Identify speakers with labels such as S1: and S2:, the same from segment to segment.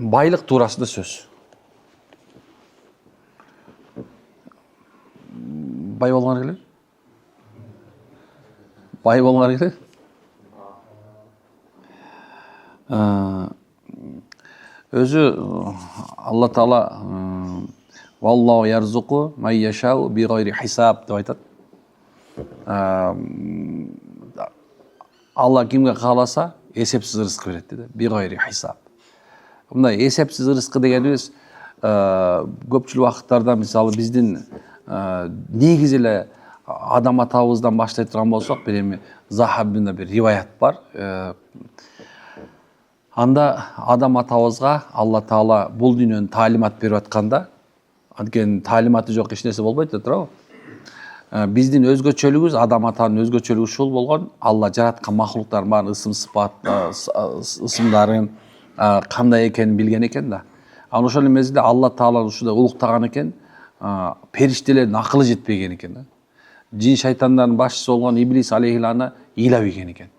S1: Байлык туурасында сөз. Бай болгоңар келет? Бай болгоңар келет? Өзү Алла Таала Валлаху ярзуку май яшау би гайри хисаб деп айтат. Алла кимге кааласа эсепсиз рызык берет дейт. Би гайри хисаб. Мындай эсепсиз рызык дегенибиз көпчүлүк убакыттарда мисалы биздин негизи эле адам атабыздан баштай турган болсок, бир эми Захабында бир риваят бар. Анда адам атабызга Алла Таала бул дүйнөнү таалимат берип атканда, анткени таалиматы жок эч нерсе болбойт да туурабы? Биздин өзгөчөлүгүбүз, адам атанын өзгөчөлүгү ушул болгон, Алла жараткан махлуктардын баарын ысым сыпат, ысымдарын кандай экенин билген экен да. Анан ошол мезгилде Алла Таала ушундай улуктаган экен, периштелердин акылы жетпеген экен да. Жин шайтандардын башчысы болгон Иблис алейхилана ыйлабеген экен.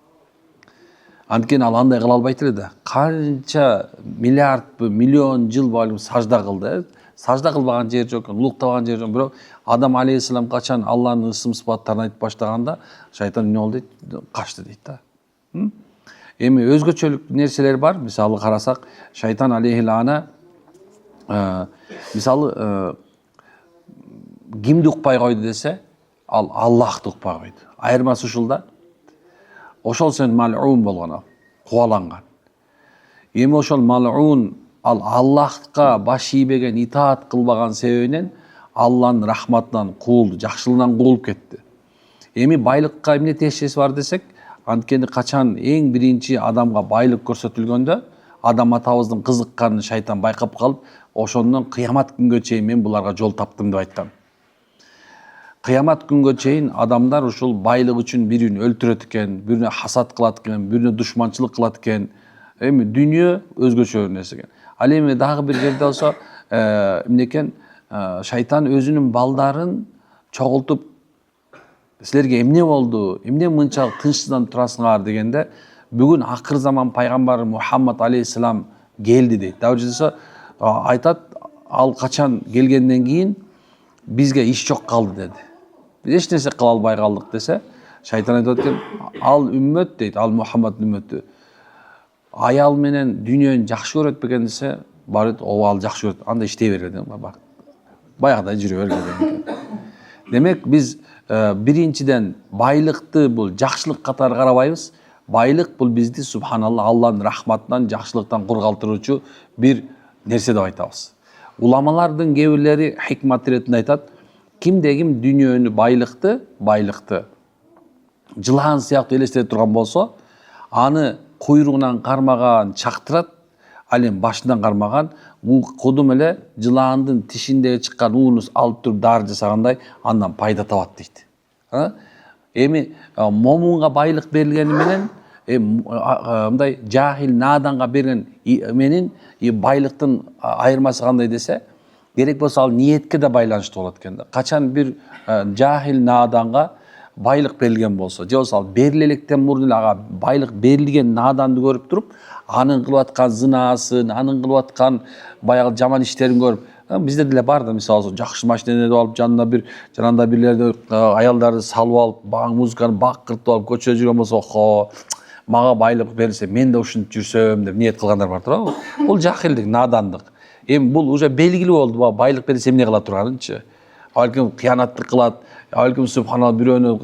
S1: Анткени ал андай кыла албайт эле да. Канча миллиард, миллион жыл боюнча сажда кылды. Сажда кылбаган жер жок, улуктабаган жер жок. Бирок Адам алейхиссалам качан Алланын ысым сыпаттарын айтып баштаганда, шайтан эмне болду дейт? Качты дейт да. Эми өзгөчөлүк нерселер бар. Мисалы карасак, шайтан алейхилана мисалы кимди укпай койду десе, ал Аллахты укпай койду. Айырмасы ушул да. Ошол сен мал'ун болгон ал, кубаланган. Эми ошол мал'ун ал Аллахка баш ийбеген, итаат кылбаган себебинен Алланын рахматынан куулду, жакшылыгынан куулуп кетти. Эми байлыкка эмне тиешеси бар десек, анткени качан эң биринчи адамга байлык көрсөтүлгөндө, адам атабыздын кызыкканын шайтан байкап калып, ошондон кыямат күнгө чейин мен буларга жол таптым деп айткан. Кыямат күнгө чейин адамдар ушул байлык үчүн бирин өлтүрөт экен, бирине хасат кылат экен, бирине душманчылык кылат экен. Эми дүйнө өзгөчө нерсе экен. Ал эми дагы бир жерде болсо, эмне экен, шайтан өзүнүн балдарын чогултуп, силерге эмне болду, эмне мынча тынчсызданып турасыңар дегенде, бүгүн акыр заман пайгамбар Мухаммад алейхиссалам келди дейт. Дагы болсо айтат, ал качан келгенден кийин бизге иш жок калды деди. Биз эч нерсе кыла албай калдык десе, шайтан айтат экен, ал үммөт дейт, ал Мухаммад үммөтү. Аял менен дүйнөнү жакшы көрөт бекен десе, бар ооба ал жакшы көрөт, анда иштей бергиле бар. Баягыдай жүрө бергиле. Демек биз биринчиден байлыкты бул жакшылык катары карабайбыз. Байлык бул бизди субханалла Алланын рахматынан, жакшылыктан кур калтыруучу бир нерсе деп айтабыз. Уламалардын кээ бирлери хикмат иретинде айтат, кимде ким дүйнөнү байлыкты жылаан сыяктуу элестете турган болсо, аны куйругунан кармаган чактырат, ал эми башынан кармаган кудум эле жылаандын тишиндеги чыккан ууну алып туруп дары жасагандай андан пайда табат дейт. Эми момунга байлык берилгени менен, мындай жахил наданга берген менин байлыктын айырмасы кандай десе, керек болсо ал ниетке да байланыштуу болот экен да. Качан бир жахил наданга байлык берилген болсо, же болбосо ал бериле электен мурдун эле ага байлык берилген наданды көрүп туруп, анын кылып аткан зынаасын, анын кылып аткан баягы жаман иштерин көрүп, бизде деле бар да, мисалы жакшы машинени алып, жанында бирлерди аялдарды салып алып, музыканы бакыртып алып көчөдө жүргөн болсо, охо, мага байлык берилсе, мен да ушинтип жүрсөм деп ниет кылгандар бар туурабы? Бул жахилдик, надандык. Эми бул уже белгилүү болду, байлык берилсе эмне кыла турганынчы. Балким кыянаттык кылат, балким субханалла бирөөнү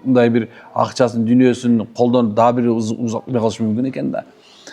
S1: мындай бир акчасын, дүйнөсүн колдонуп дагы бир узатпай калышы мүмкүн экен да.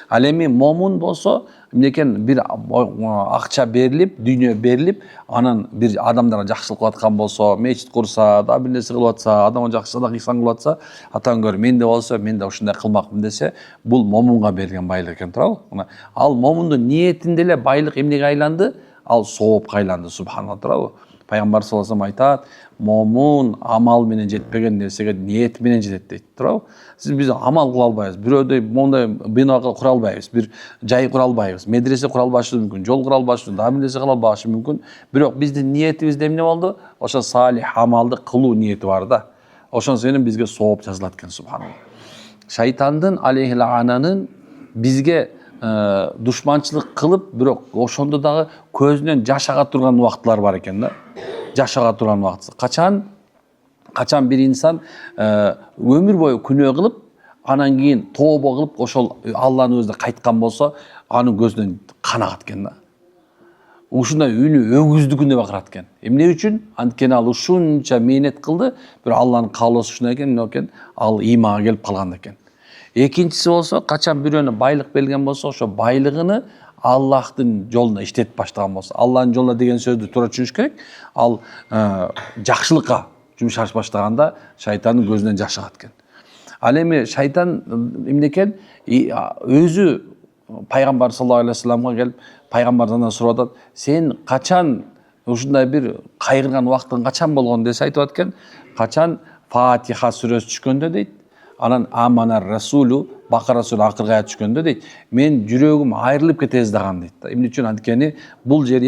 S1: Ал эми момун болсо, эмне экен, бир акча берилип, дүйнө берилип, анан бир адамдарга жакшылык кылып аткан болсо, мечит курса, дагы бир нерсе кылып атса, адамга жакшы садак ихсан кылып атса, атан көрүп, менде болсо, мен да ушундай кылмакмын десе, бул момунга берилген байлык экен, туурабы? Ал момундун ниетинде эле байлык эмнеге айланды? Ал соопко айланды, субханалла, туурабы? Пайгамбар саллаллаху алейхи вассалам айтат, момун амал менен жетпеген нерсеге ниет менен жетет дейт, туурабы? Биз амал кыла албайбыз, бирөөдөй мондай бина кура албайбыз, бир жай кура албайбыз, медресе кура албашы мүмкүн, жол кура албашы, дагы бир нерсе кыла албашы мүмкүн. Бирок биздин ниетибизде эмне болду? Ошо салих амалды кылуу ниети бар да. Ошон менен бизге сооп жазылат экен, субханалла. Шайтандын алейхи лаананын бизге душманчылык кылып, бирок ошондо дагы көзүнөн жаш ага турган убактылар бар экен да. Жаш ага турган убакыт. Качан бир инсан өмүр бою күнөө кылып, анан кийин тообо кылып, ошол Алланын өзүнө кайткан болсо, анын көзүнөн кан агат экен да. Ушундай үнү өгүздүгүнө бакырат экен. Эмне үчүн? Анткени ал ушунча мээнет кылды, бир Алланын каалоосу ушундай экен, ал иманга келип калган экен. Экинчиси болсо, качан бирөөнө байлык берилген болсо, ошо байлыгыны Аллахтын жолуна иштетип баштаган болсо, Алланын жолуна деген сөздү туура түшүнүш керек. Ал жакшылыкка жумшаш баштаганда шайтандын көзүнөн жаш агат экен. Ал эми шайтан эмне экен? Өзү пайгамбар саллаллаху алейхи вассаламга келип, пайгамбардан сурап атат, сен качан ушундай бир кайгырган убактың качан болгон десе айтып аткен, качан Фатиха сүрөсү түшкөндө дейт, анан Аманар Расулу Бакара сүрө акыркы аят түшкөндө дейт, мен жүрөгүм айрылып кете ыздаган дейт. Эмне үчүн? Анткени бул жер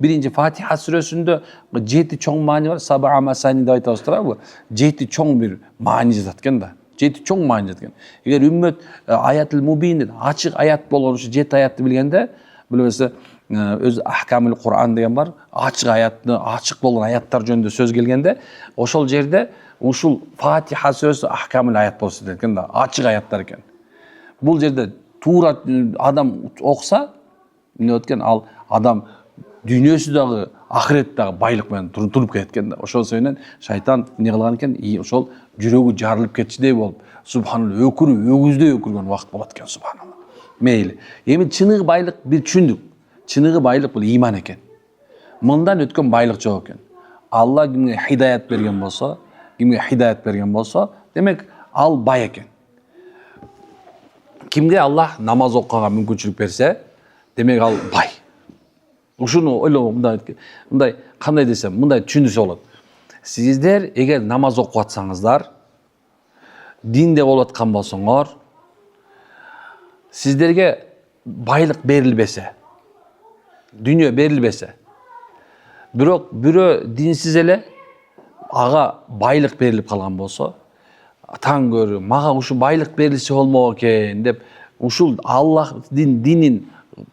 S1: биринчи Фатиха сүрөсүндө 7 чоң маани бар, саба масани деп айтабыз туурабы? 7 чоң бир маани жатат экен да. 7 чоң маани жатат экен. Эгер үммөт аятыл мубин, ачык аят болгон ушу 7 аятты билгенде, билбесе өз ахкамул Кур'ан деген бар, ачык аятты, ачык болгон аяттар жөнүндө сөз келгенде, ошол жерде ушул Фатиха сүрөсү ахкамул аят болсо дейт экен да, ачык аяттар экен. Бул жерде туура адам окуса, эмне болот экен? Ал адам дүйнөсү дагы, ахирет дагы байлык менен туруп кетет экен да. Ошол себептен шайтан эмне кылган экен? Ошол жүрөгү жарылып кетчидей болуп, субханалла, өгүздөй өкүргөн убакыт болот экен, субханалла. Мейли. Эми чыныгы байлык бир түшүндүк. Чыныгы байлык бул иман экен. Мындан өткөн байлык жок экен. Алла кимге хидаят берген болсо, демек ал бай экен. Кимге Аллах намаз окуганга мүмкүнчүлүк берсе, демек ал бай. Ушуну ойлоо, мындай кандай десем, мындай түшүндүрсө болот. Сиздер эгер намаз окуп атсаңыздар, динде болуп аткан болсоңор, сиздерге байлык берилбесе, дүйнө берилбесе, бирок бирөө динсиз эле ага байлык берилип калган болсо, таң көрү, мага ушу байлык берилсе болмок экен деп, ушул Аллахтын динин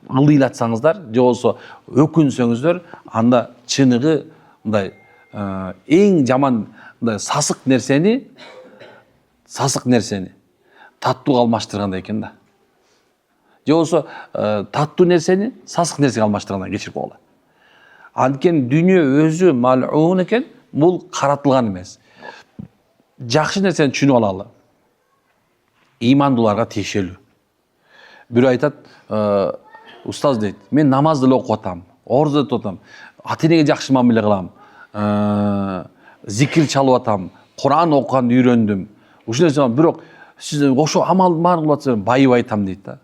S1: ылдыйлатсаңыздар, же болсо өкүнсөңүздөр, анда чыныгы мындай эң жаман мындай сасык нерсени таттууга алмаштыргандай экен да. Же болсо таттуу нерсени сасык нерсеге алмаштыргандай, кечирип койгула. Анткени дүйнө өзү мал'ун экен, бул каратылган эмес. Жакшы нерсени түшүнүп алалы. Имандууларга тиешелүү. Бирөө айтат, устаз дейт, мен намаз деле окуп атам, ооруза тутуп атам, ата-энеге жакшы мамиле кылам, зикир чалып атам, Кур'ан окуганды үйрөндүм. Ушул нерсе, бирок сиз ошо амалдын баарын кылып атсаңыз, байып айтам дейт да.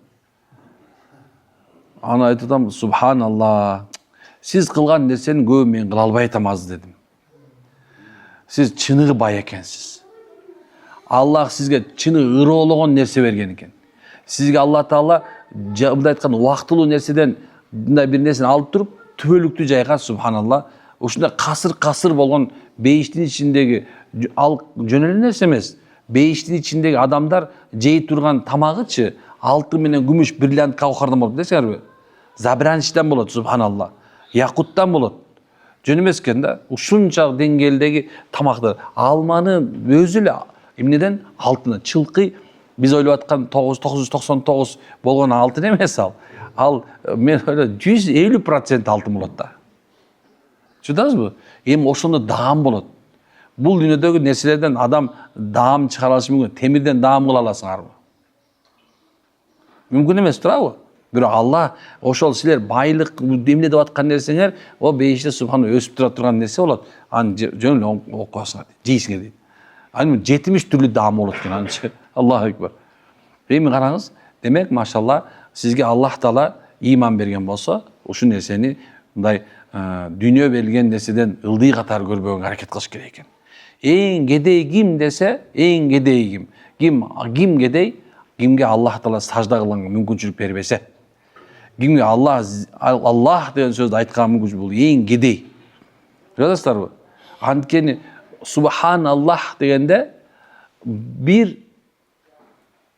S1: Аны айтып атам, субханалла, сиз кылган нерсенин көбүн мен кыла албай атам азыр дедим. Сиз чыныгы бай экенсиз. Аллах сизге чыныгы ыроологон нерсе берген экен. Сизге Алла Таала мындай айтканда убактылуу нерседен мындай бир нерсени алып туруп, түбөлүктүү жайга, субханалла, ушундай касыр болгон бейиштин ичиндеги ал жөн эле нерсе эмес. Бейиштин ичиндеги адамдар жей турган тамагычы алтын менен күмүш бриллиант каухардан болот десеңерби? Забраничтен болот, субханалла. Якуттан болот. Жөн эмес экен да. Ушунчалык деңгээлдеги тамактар. Алманын өзү эле эмнеден? Алтын, чылкы. Биз ойлоп аткан 999 болгон алтын эмес ал. Ал мен ойлойм 150% алтын болот да. Чудасызбы? Эми ошондо даам болот. Бул дүйнөдөгү нерселерден адам даам чыгара алышы мүмкүн. Темирден даам кыла аласыңарбы? Мүмкүн эмес турабы? Бирок Алла ошол силер байлык эмне деп аткан нерсеңер, о бейиште субхан өсүп тура турган нерсе болот. Аны жөн эле окуасыңар, жейсиңер дейт. Аны 70 түрлүү даам болот экен анча. Аллаху акбар. Эми караңыз, демек машалла сизге Аллах Таала иман берген болсо, ушул нерсени мындай дүйнө берилген нерседен ылдый катары көрбөгөнгө аракет кылыш керек экен. Эң кедей ким десе, эң кедей ким? Ким кедей? Кимге Аллах Таала сажда кылганга мүмкүнчүлүк бербесе. Кимге Аллах деген сөздү айткан мүмкүнчүлүк бул эң кедей. Көрөсүздарбы? Анткени субханаллах дегенде бир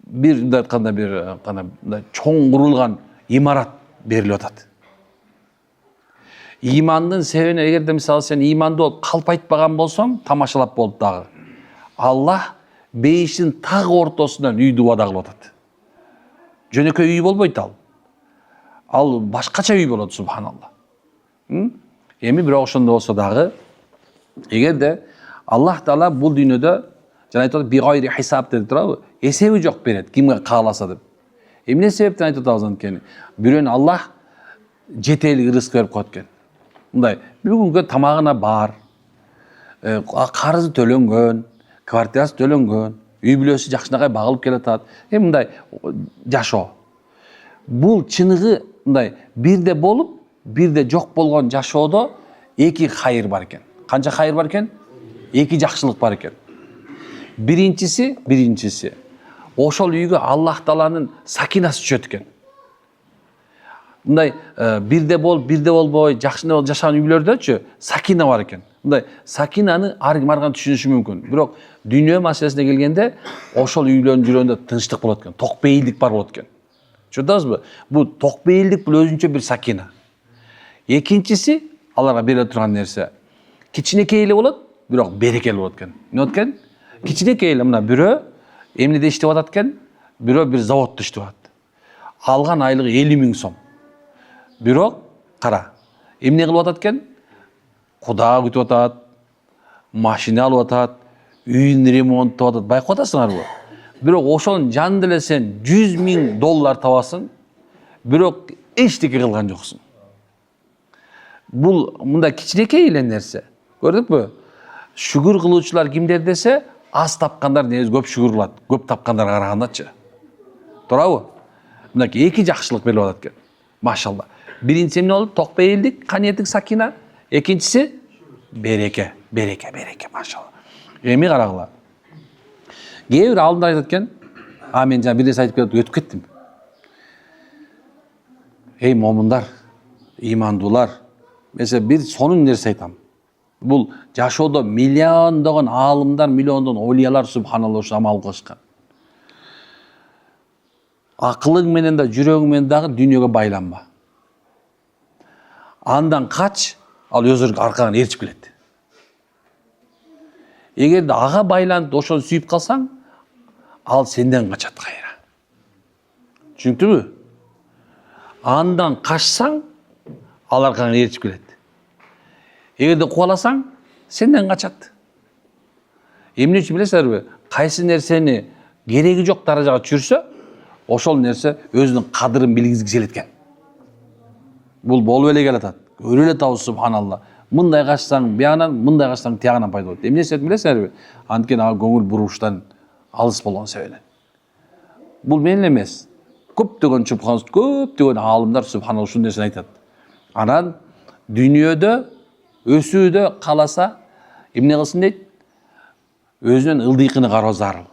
S1: bir мындай айтканда bir чоң курулган имарат берилип атат. Имандын себебине эгерде мисалы сен имандуу болуп калп айтпаган болсоң, тамашалап болуп дагы Аллах бейиштин так ортосунан үйдү убада кылып атат. Жөнөкөй үй болбойт ал. Ал башкача үй болот, субханалла. Эми бирок ошондой болсо дагы, эгерде Аллах Таала бул дүйнөдө жана айтат бигайри хисап деп турабы? Эсеби жок берет, кимге кааласа деп. Эмне себептен айтып атабыз анткени? Бирөөнү Аллах жетелик рызык берип коет экен. Мындай, бүгүнкү тамагына бар, карызы төлөнгөн, квартирасы төлөнгөн, үй бүлөсү жакшынакай багылып келатат. Мындай жашоо. Бул чыныгы мындай бирде болуп, бирде жок болгон жашоодо эки хайыр бар экен. Канча хайыр бар экен? Эки жакшылык бар экен. Биринчиси ошол үйгө Аллах Тааланын сакинасы түшөт экен. Мындай бирде болбой, жакшынакай жашаган үйлөрдөчү сакина бар экен. Мындай сакинаны ар ким арган түшүнүшү мүмкүн. Бирок дүйнө маселесине келгенде ошол үйлөрдүн жүрөгүндө тынчтык болот экен, токпейилдик бар болот экен. Түшүндүңүзбү? Бул токпейилдик бул өзүнчө бир сакина. Экинчиси аларга бериле турган нерсе кичинекей эле болот, бирок берекелүү болот экен. Эмне болот экен? Кичинекей эле мына бирөө эмнеде иштеп атат экен? Бирөө бир заводдо иштеп атат. Алган айлыгы 50.000 сом. Бирок кара, эмне кылып атат экен? Куда күтүп атат, машина алып атат, үйүн ремонттоп атат. Байкап атасыңарбы? Бирок ошонун жанында эле сен $100.000 табасың, бирок эчтеке кылган жоксуң. Бул мындай кичинекей эле нерсе. Көрдүкпү? Шүгүр кылуучулар кимдер десе, аз тапкандар негизи көп шүгүр кылат, көп тапкандарга карагандачы. Туурабы? Мынакей эки жакшылык берилип атат экен. Машалла. Биринчиси эмне болду? Токпейилдик, каниеттик, сакина. Экинчиси береке, машалла. Эми карагыла. Кээ бир алдында айтат экен, мен жана бир нерсе айтып келип өтүп кеттим. Эй момундар, имандуулар, мен бир сонун нерсе айтам. Бул жашоодо миллиондогон аалымдар, миллиондогон олиялар субханалла ушу амал кылышкан. Акылың менен да, жүрөгүң менен дагы дүйнөгө байланма. Андан кач, ал өзү аркаңан ээрчип келет. Эгерде ага байланып ошону сүйүп калсаң, ал сенден качат кайра. Түшүнүктүбү? Андан качсаң, ал аркаңан ээрчип келет. Эгерде кубаласаң, сенден качат. Эмне үчүн билесиңерби? Кайсы нерсени кереги жок даражага түшүрсө, ошол нерсе өзүнүн кадырын билгизгиси келет экен. Бул болуп эле келатат. Көрүп эле атабыз субханалла. Мындай качсаң биягынан, мындай качсаң тиягынан пайда болот. Эмне себеп билесиңерби? Анткени ага көңүл бурууштан алыс болгон себептен. Бул менен эмес. Көптөгөн чупханс, көптөгөн аалымдар субханалла ушул нерсени айтат. Анан дүйнөдө өсүүдө каласа эмне кылсын дейт? Өзүнүн ылдыйкыны кароо зарыл.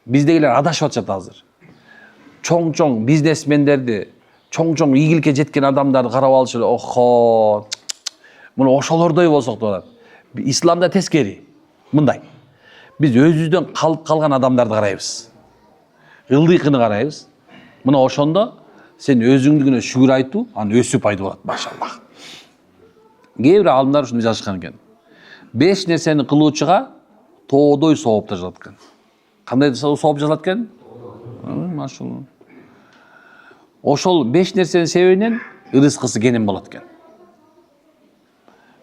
S1: Биздегилер адашып атышат азыр. Чоң бизнесмендерди, чоң ийгиликке жеткен адамдарды карап алышып, охо, муну ошолордой болсок деп атат. Исламда тескери. Мындай. Биз өзүбүздөн калып калган адамдарды карайбыз. Ылдыйкыны карайбыз. Мына ошондо сен өзүңдүгүнө шүгүр айтуу, анан өсүү пайда болот, машалла. Кээ бир аалымдар ушуну жазышкан экен. 5 нерсени кылуучуга тоодой сооп жазылат экен. Кандай сооп жазылат экен? Машалла. Ошол 5 нерсенин себебинен рызкысы кенен болот экен.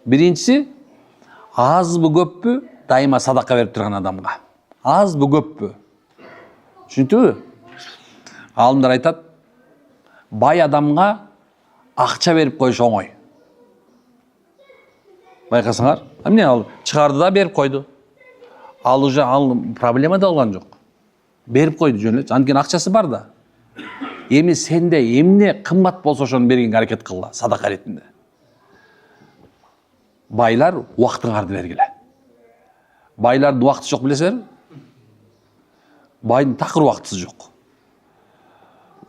S1: Биринчиси, азбы көппү дайыма садака берип турган адамга. Азбы көппү. Түшүнүктүбү? Аалымдар айтат, бай адамга акча берип коюш оңой. Байкасаңар, эмне ал чыгарды да берип койду. Ал уже проблема да болгон жок. Берип койду жөн эле, анткени акчасы бар да. Эми сенде эмне кымбат болсо ошону бергенге аракет кылла, садака ретинде. Байлар убактыңарды бергиле. Байлардын убакты жок билесиңерби? Байдын такыр убактысы жок.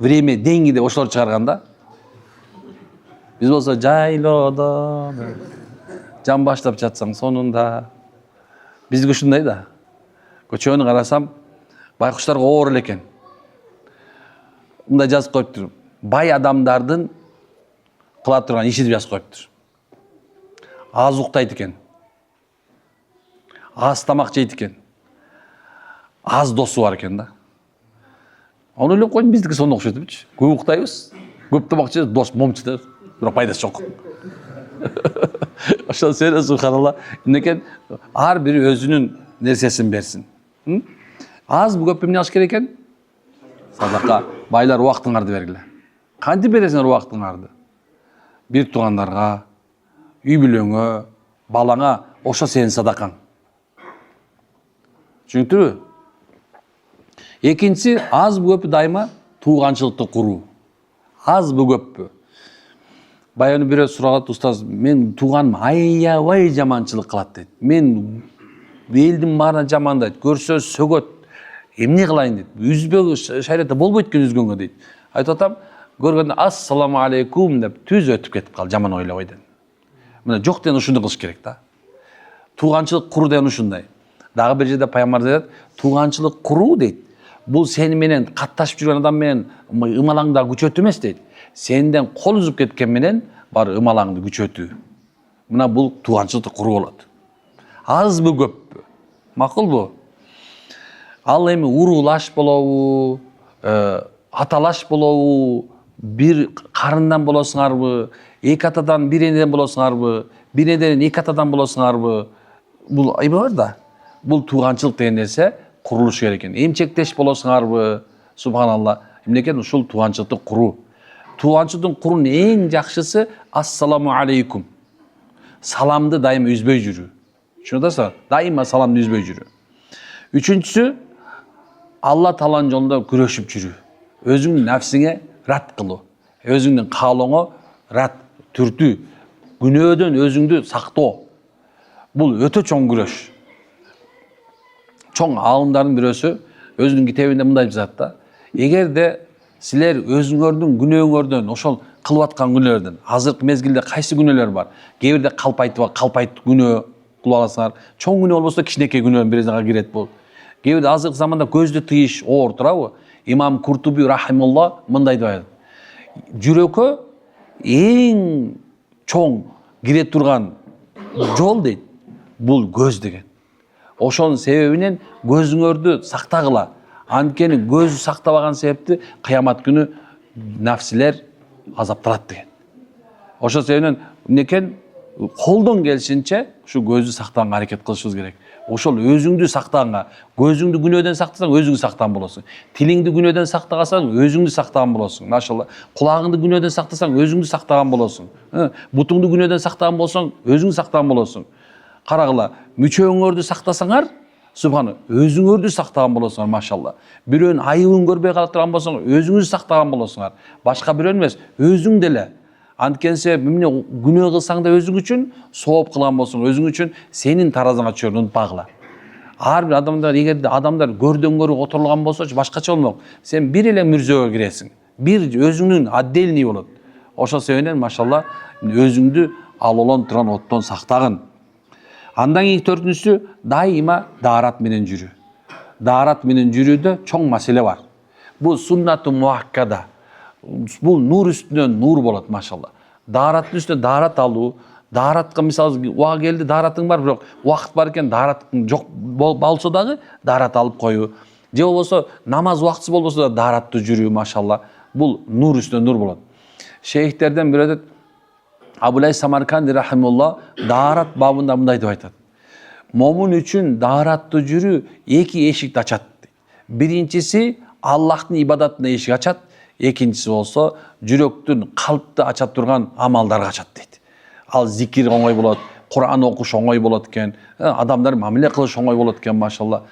S1: Время, деньги деп ошолор чыгарганда. Биз болсо жайлоодо жан баштап жатсаң сонунда. Бизге ушундай да. Көчөнү карасам, Байкуштарга оор элекен. Мындай жазып коюптур. Бай адамдардын кыла турган иши деп жазып коюптур. Аз уктайт экен. Аз тамак жейт экен. Аз досу бар экен да. Onu ойлоп койдум, биздики сонун окшойт депчи. Көп уктайбыз, көп тамак жейбиз, дос момчу да, бирок пайдасы жок. Ошол себептен субханалла, эмнекен ар бири өзүнүн нерсесин берсин. Аз көп эмне кылыш керек экен? Садака. Байлар убактыңарды бергиле. Кантип бересиңер убактыңарды? Бир туугандарга, үй бүлөңө, балаңа, ошо сенин садакаң. Түшүнүктүрбү? Экинчиси, аз көпү дайыма тууганчылыкты куруу. Аз көппү. Баягы бирөө сурагат, устаз, мен тууганым аябай жаманчылык кылат дейт. Мен элдин баарына жамандайт, көрсө сөгөт. Эмне кылайын дейт. Үзбөгө шариатта болбойт экен үзгөнгө дейт. Айтып атам, көргөндө ассаламу алейкум деп түз өтүп кетип кал, жаман ойлобой дейт. Мына жок деген ушундой кылыш керек да. Тууганчылык куруу деген ушундай. Дагы бир жерде пайгамбар айтат, тууганчылык куруу дейт. Бул сени менен катташып жүргөн адам менен ымалаңда күчөтүү эмес дейт. Сенден кол үзүп кеткен менен бар ымалаңды күчөтүү. Мына бул тууганчылыкты куруу болот. Азбы көппү? Макулбу? Ал эми уруулаш болобу, аталаш болобу, бир карындан болосуңарбы, эки атадан бир энеден болосуңарбы, бир энеден эки атадан болосуңарбы? Бул айба бар да. Бул тууганчылык деген нерсе курулуш керек экен. Эмчектеш болосуңарбы? Субханалла. Эмнекен ушул тууганчылыкты куруу. Тууганчылыктын куруунун эң жакшысы ассаламу алейкум. Саламды дайыма үзбөй жүрүү. Түшүнүп атасызбы? Дайыма саламды үзбөй жүрүү. Үчүнчүсү, Алла Тааланын жолунда күрөшүп жүрүү. Өзүңдүн нафсиңе рат кылуу. Өзүңдүн каалооңо рат түртүү. Күнөөдөн өзүңдү сактоо. Бул өтө чоң күрөш. Чоң аалымдардын бирөөсү өзүнүн китебинде мындай жазат да. Эгерде силер өзүңөрдүн күнөөңөрдөн, ошол кылып аткан күнөөлөрдөн, азыркы мезгилде кайсы күнөөлөр бар? Кээ бирде калпайт күнөө кылып аласыңар. Чоң күнөө болбосо кичинекей күнөө биринеге кирет бул. Кээ бирде азыркы заманда көздү тыйыш оор турабы? Имам Куртуби рахимулла мындай деп айтат. Жүрөккө эң чоң кире турган жол дейт. Бул көз деген. Ошонун себебинен көзүңөрдү сактагыла. Анткени көзү сактабаган себепти кыямат күнү нафсилер азапталат деген. Ошол себебинен эмнекен колдон келишинче ушу көздү сактаганга аракет кылышыбыз керек. Ошол өзүңдү сактаганга, көзүңдү күнөөдөн сактасаң, өзүңдү сактаган болосуң. Тилиңди күнөөдөн сактагансаң, өзүңдү сактаган болосуң. Машалла. Кулагыңды күнөөдөн сактасаң, өзүңдү сактаган болосуң. Бутуңду күнөөдөн сактаган болсоң, өзүңдү сактаган болосуң. Карагыла, мүчөңөрдү сактасаңар, субхана, өзүңөрдү сактаган болосуңар, машалла. Бирөөнүн айыбын көрбөй кала турган болсоң, өзүңүздү сактаган болосуңар. Башка бирөөнү эмес, өзүң деле. Анткенсе, эмне күнөө кылсаң да өзүң үчүн, сооп кылган болсоң өзүң үчүн, сенин таразыңа түшөрүн унутпагыла. Ар бир адамдар, эгерде адамдар көрдөн көрү отурулган болсочу, башкача болмок. Сен бир эле мүрзөгө киресиң. Бир өзүңнүн отдельный болот. Ошол себептен, машалла, өзүңдү алолон турган оттон сактагын. Андан кийин төртүнчүсү дайыма даарат менен жүрүү. Даарат менен жүрүүдө чоң маселе бар. Бул суннату муаккада. Бул нур үстүнөн нур болот, машалла. Даараттын үстүнө даарат алуу, дааратка мисалы уага келди, дааратың бар, бирок убакыт бар экен, дааратың жок болсо дагы даарат алып коюу. Же болбосо намаз убактысы болбосо да дааратты жүрүү, машалла. Бул нур үстүнө нур болот. Шейхтерден бирөө айтат, Абулай Самарканди рахимулла даарат бабында мындай деп айтат. Момун үчүн дааратты жүрүү эки эшикти ачат. Биринчиси Аллахтын ибадатына эшик ачат, экинчиси болсо жүрөктүн калпты ачат турган амалдарга ачат дейт. Ал зикир оңой болот, Кур'ан окуш оңой болот экен, адамдар мамиле кылыш оңой болот экен, машалла.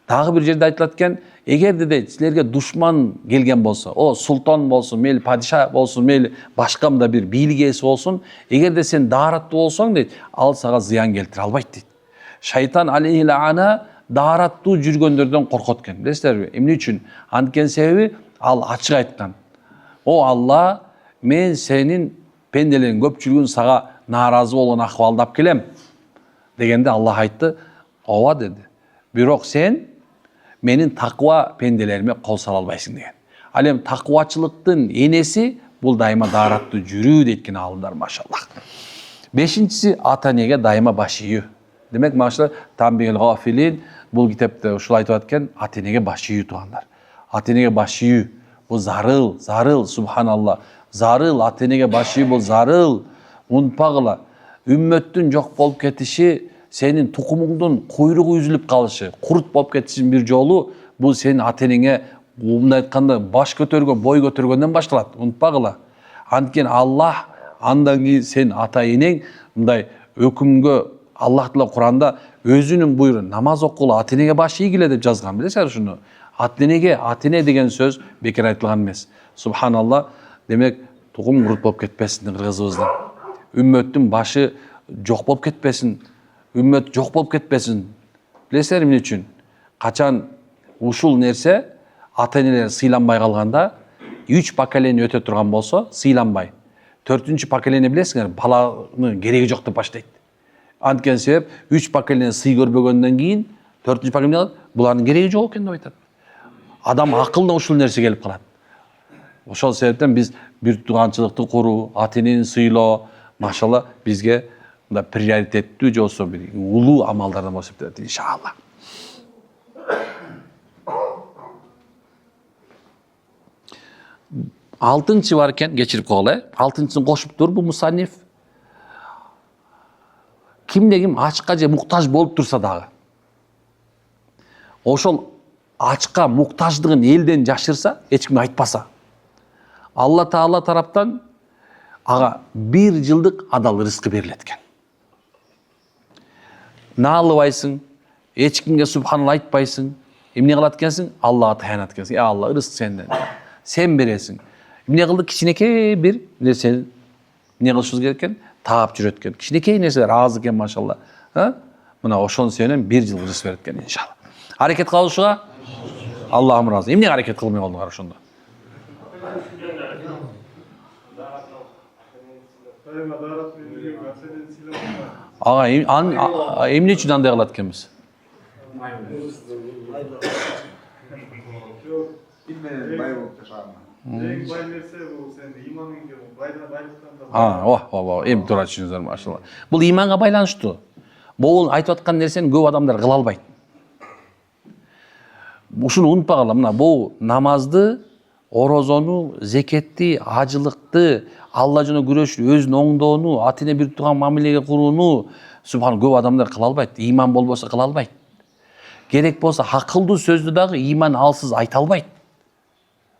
S1: Дагы бир жерде айтылат экен, эгерде дейт силерге душман келген болсо, о султан болсун, мейли падиша болсун, мейли башка мында бир бийлик ээси болсун, эгерде сен даараттуу болсоң дейт, ал сага зыян келтире албайт дейт. Шайтан алейхи лаана даараттуу жүргөндөрдөн коркот экен. Билесиздерби? Эмне үчүн? Анткени себеби ал ачык айткан. О Алла, мен сенин пенделердин көпчүлүгүн сага нааразы болгон акыбалды алып келем. Дегенде Аллах айтты, ооба деди. Бирок сен менин такыба пенделериме кол сала албайсың деген. Ал эми такыбачылыктын энеси бул дайыма даараттуу жүрүү дейт экен аалымдар, машаллах. Бешинчиси ата энеге дайыма баш ийүү. Демек машалла Тамбигил Гафилин бул китепте ушул айтып аткан ата энеге баш ийүү туугандар. Ата энеге баш ийүү бул зарыл, субханалла. Зарыл, ата энеге баш ийүү бул зарыл. Унутпагыла, үммөттүн жок болуп кетиши, сенин тукумуңдун куйругу үзүлүп калышы, курт болуп кетишин бир жолу, бул сенин ата энеңе мындай айтканда баш көтөргөн, бой көтөргөндөн башталат. Унутпагыла. Анткени Аллах андан кийин сен ата энең мындай өкүмгө Аллах Таала Куранда өзүнүн буйрун намаз окугула, ата энеге баш ийгиле деп жазган. Билесиңер ушуну? Ата эне деген сөз бекер айтылган эмес. Субханалла. Демек тукум курт болуп кетпесин кыргызыбыздын. Үммөттүн башы жок болуп кетпесин. Үммөт жок болуп кетпесин. Билесиңер эмне үчүн? Качан ушул нерсе ата энелер сыйланбай калганда, 3 поколение өтө турган болсо, сыйланбай. 4-чү поколение билесиңер, баланын кереги жок деп баштайт. Анткени себеп 3 поколение сый көрбөгөндөн кийин 4-чү поколение булардын кереги жок экен деп айтат. Адам акылына ушул нерсе келип калат. Ошол себептен биз бир тууганчылыкты куруу, ата энени сыйлоо, машалла бизге мында приоритеттүү же болсо бир улуу амалдардан болуп эсептелет, иншалла. Алтынчы бар экен, кечирип койгула. Алтынчысын кошуп тур бул мусанниф. Кимде ким ачка же муктаж болуп турса дагы, ошол ачка муктаждыгын элден жашырса, эч кимге айтпаса, Алла Таала тараптан ага 1 жылдык адал рызкы берилет экен. Наалыбайсың, эч кимге субханалла айтпайсың. Эмне кылат экенсиң? Аллага таянат экенсиң. Алла, рызык сенден. Сен бересиң. Эмне кылды? Кичинекей бир нерсени эмне кылышыбыз керек экен? Таап жүрөт экен. Кичинекей нерселер аз экен, машалла. Мына ошонун себебинен 1 жыл рызык берет экен, иншалла. Аракет кылышыга Аллахым разы. Эмне аракет кылмай калдыңар ошондо? Ага, эмне үчүн андай кылат экенбиз? Эми туура түшүндүңүздөр, машалла. Бул иманга байланыштуу. Бул айтып аткан нерсени көп адамдар кыла албайт. Ушуну унутпагыла, мына бул намазды, орозону, зекетти, ажылыкты, Алла жөнүндө күрөшүп, өзүн оңдоону, ата эне бир турган мамилеге курууну, субхан, көп адамдар кыла албайт. Иман болбосо кыла албайт. Керек болсо акылдуу сөздү дагы иман алсыз айта албайт.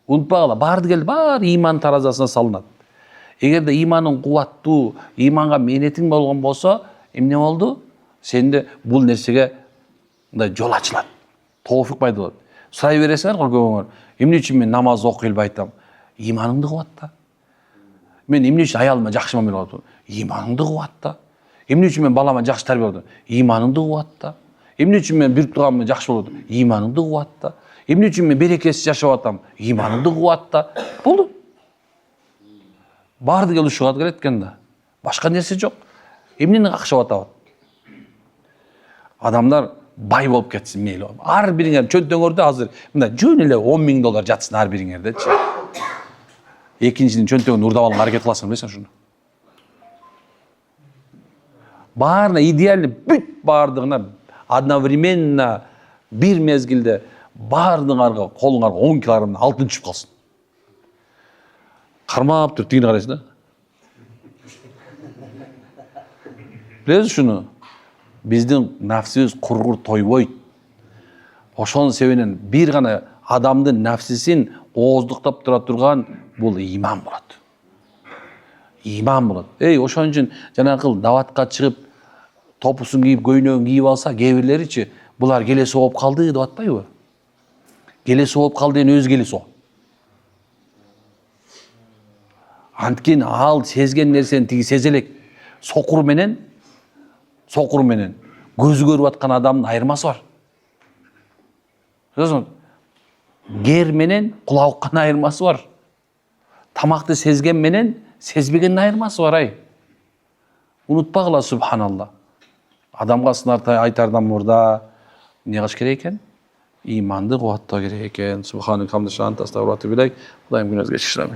S1: Унутпагыла, баардыгы бар иман таразасына салынат. Эгерде иманың кубаттуу, иманга менетиң болгон болсо, эмне болду? Сенде бул нерсеге мындай жол ачылат. Тофук пайда болот. Сурай бересиңер го көбүңөр. Эмне үчүн мен намаз окуй албай атам? Иманыңды кубат да. Мен эмне үчүн аялыма жакшы мамиле кылып атам? Иманыңды кубат да. Эмне үчүн мен балама жакшы тарбия берип атам? Иманыңды кубат да. Эмне үчүн мен бир турганыма жакшы болуп атам? Иманыңды кубат да. Эмне үчүн мен берекесиз жашап атам? Иманыңды кубат да. Болду. Баардыгы ушуга келет экен да. Башка нерсе жок. Эмнени какшап атабыз? Адамдар бай болуп кетсин мейли. Ар бириңер чөнтөңөрдө азыр мында жөн эле $10,000 жатсын ар бириңердечи. Экинчинин чөнтөгүн урдап алганга аракет кыласың, билесиң ушуну. Баарына идеально бүт баардыгына одновременно бир мезгилде баардыгыңарга колуңарга 10 килограмм алтын түшүп калсын. Кармап туруп тигине карайсың да. Билесиз ушуну? Биздин нафсибиз кургур тойбойт. Ошонун себебинен бир гана адамдын нафсисин ооздуктап тура турган бул иман болот. Иман болот. Ошон үчүн жанакыл даватка чыгып, топусун кийип, көйнөгүн кийип алса, кээ бирлеричи булар келеси болуп калды деп атпайбы? Келеси болуп калды деген өз келеси о. Анткени ал сезген нерсени тиги сезе элек. Сокур менен көзү көрүп аткан адамдын айырмасы бар. Гер менен кулак уккан айырмасы бар. Тамакты сезген менен сезбегендин айырмасы бар, ай. Унутпагыла, субханалла. Адамга сынар айтардан мурда эмне кылыш керек экен? imandy gowatda gerek eken. Subhanallah hamdülillah, astagfirullah bilek. Hudaýym günüňizi geçirsin.